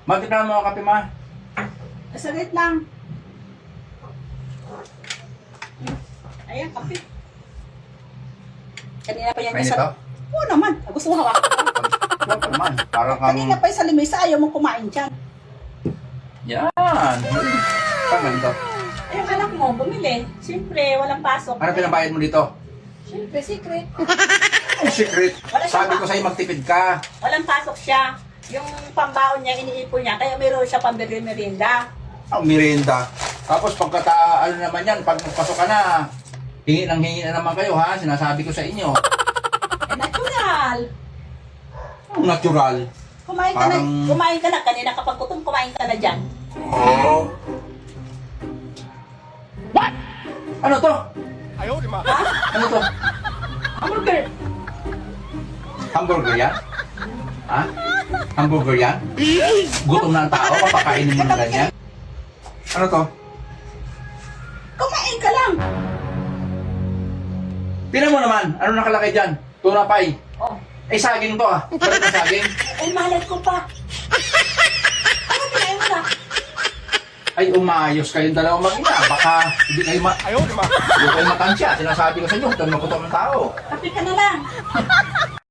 Magtimpla mo ang kape, ma. Saglit lang. Ayan, kape. Kanina pa yan Kain ito? sa... Oo naman. Gusto mo hawakan ko? Huwag naman. Parang kang... Kanina pa yung sa limesa, ayaw mong kumain dyan. Yan. Saan ganito? Eh, yung anak mo, bumili. Siyempre, walang pasok. Ano pinabayad mo dito? Siyempre, secret. Ang secret. Wala siya Sabi pa. ko sa'yo magtipid ka. Walang pasok siya. Yung pambaon niya, iniipon niya. Kaya meron siya pambili merienda. Ang merienda. Tapos ano naman yan, pag magpasok ka na, hingi na naman kayo ha, sinasabi ko sa inyo. Eh, natural. Ang natural. Kumain ka Parang- na. Kumain ka na. Kanina kapag gutom, kumain ka na dyan. Ano to? Ha? Ano to? Hamburger. Hamburger yan? Ha? Hamburger yan? Gutom na ang tao, papakainin mo ng ganyan? Ano to? Kumain ka lang. Tingnan mo naman, ano nakalagay dyan? Tuna pie. Oh. Eh, saging to ah. Balik na saging. Eh, malat ko pa. Ano kinain mo na? Ay, umayos kayong dalawang mag-ina. Baka hindi kayo hindi kayo matansya. Sinasabi ko sa inyo, huwag kayong makutom ng tao. Kape ka na lang.